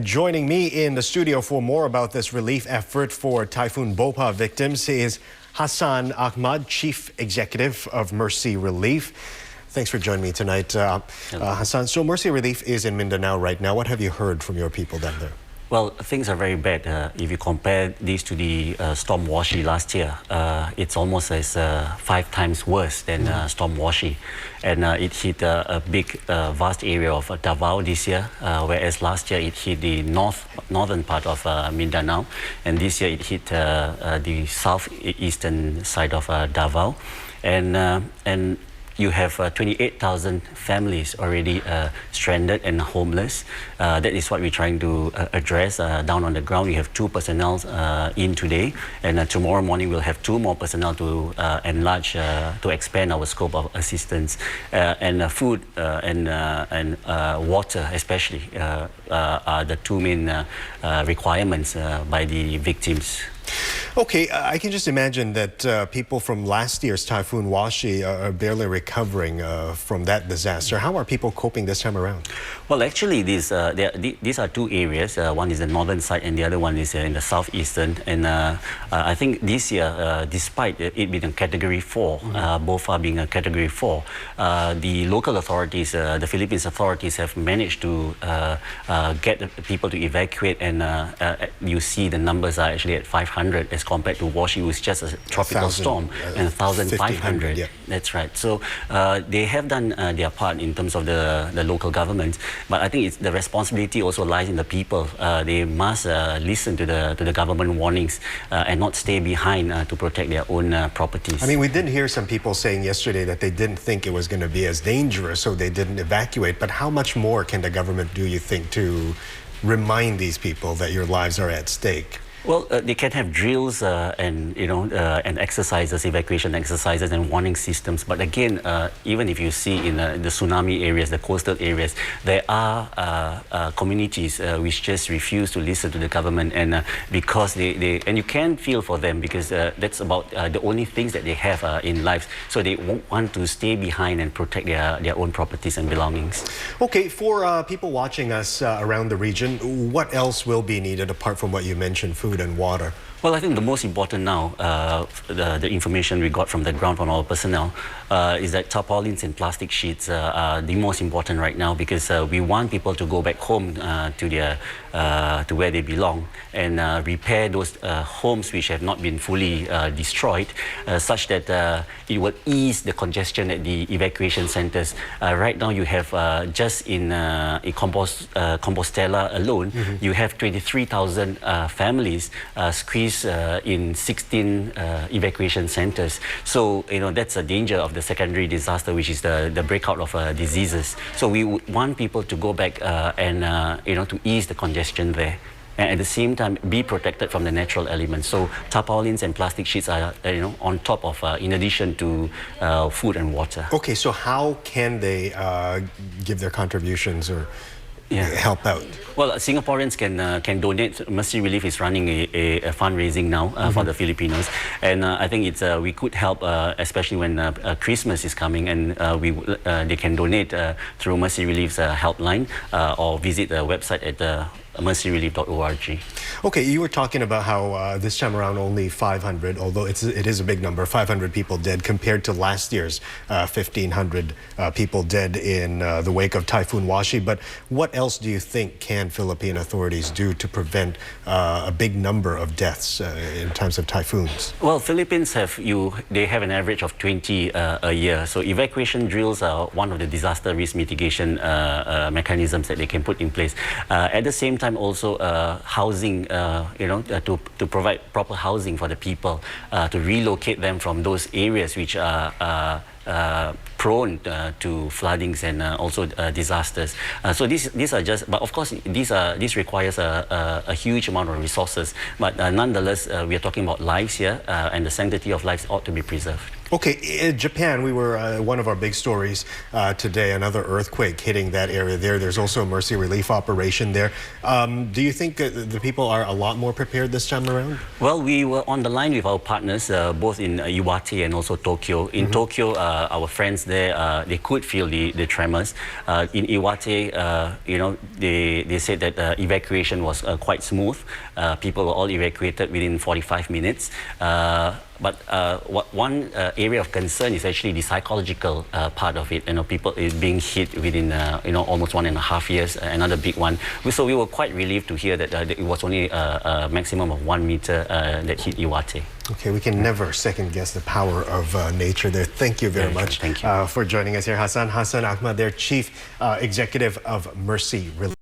Joining me in the studio for more about this relief effort for Typhoon Bopha victims is Hassan Ahmad, Chief Executive of Mercy Relief. Thanks for joining me tonight, Hassan. So Mercy Relief is in Mindanao right now. What have you heard from your people down there? Well, things are very bad. If you compare this to the Storm Washi last year, it's almost as 5 times worse than Storm Washi. And it hit a big, vast area of Davao this year, whereas last year it hit the northern part of Mindanao. And this year it hit the southeastern side of Davao. And you have 28,000 families already stranded and homeless. That is what we're trying to address down on the ground. We have 2 personnel in today, and tomorrow morning we'll have 2 more personnel to enlarge, to expand our scope of assistance. And food and water especially are the 2 main requirements by the victims. Okay, I can just imagine that people from last year's Typhoon Washi are barely recovering from that disaster. How are people coping this time around? Well, actually, these are 2 areas. One is the northern side and the other one is in the southeastern. And I think this year, despite it being a Category 4, Bopha being a Category 4, the local authorities, the Philippines authorities have managed to get people to evacuate, and you see the numbers are actually at 500 as compared to Washi, which is just a tropical storm, and 1,500. Yeah. That's right. So they have done their part in terms of the local government, but I think it's the responsibility also lies in the people. They must listen to the government warnings and not stay behind to protect their own properties. I mean, we did hear some people saying yesterday that they didn't think it was going to be as dangerous, so they didn't evacuate. But how much more can the government do, you think, to remind these people that your lives are at stake? Well, they can have drills and exercises, evacuation exercises and warning systems. But again, even if you see in the tsunami areas, the coastal areas, there are communities which just refuse to listen to the government, and because and you can feel for them, because that's about the only things that they have in life. So they want to stay behind and protect their own properties and belongings. Okay, for people watching us around the region, what else will be needed apart from what you mentioned, food and water? Well, I think the most important now, the information we got from the ground from our personnel, is that tarpaulins and plastic sheets are the most important right now, because we want people to go back home to where they belong, and repair those homes which have not been fully destroyed, such that it will ease the congestion at the evacuation centers. Right now you have just in Compostela alone, you have 23,000 families squeezed in 16 evacuation centers. So, that's a danger of the secondary disaster, which is the breakout of diseases. So we want people to go back and, to ease the congestion there, and at the same time be protected from the natural elements. So tarpaulins and plastic sheets are, on top of, in addition to food and water. Okay, so how can they give their contributions or help out? Well, Singaporeans can donate. Mercy Relief is running a fundraising now for the Filipinos, and I think it's we could help, especially when Christmas is coming, and they can donate through Mercy Relief's helpline or visit the website at mercyrelief.org. Okay, you were talking about how this time around only 500, although it is a big number, 500 people dead compared to last year's 1,500 people dead in the wake of Typhoon Washi. But what else do you think can Philippine authorities do to prevent a big number of deaths in times of typhoons? Well, Philippines they have an average of 20 a year. So evacuation drills are one of the disaster risk mitigation mechanisms that they can put in place. At the same time, also housing, to provide proper housing for the people, to relocate them from those areas which are prone to floodings and also disasters. So these are just, but of course this requires a huge amount of resources. But nonetheless, we are talking about lives here, and the sanctity of lives ought to be preserved. Okay, in Japan, we were one of our big stories today, another earthquake hitting that area there. There's also a mercy relief operation there. Do you think the people are a lot more prepared this time around? Well, we were on the line with our partners, both in Iwate and also Tokyo. In Tokyo, our friends there, they could feel the tremors. In Iwate, they said that evacuation was quite smooth. People were all evacuated within 45 minutes. But one area of concern is actually the psychological part of it. People is being hit within almost 1.5 years. Another big one. So we were quite relieved to hear that it was only a maximum of 1 meter that hit Iwate. Okay, we can never second guess the power of nature there. Thank you very much Thank you. For joining us here, Hassan Ahmad, their Chief Executive of Mercy Relief.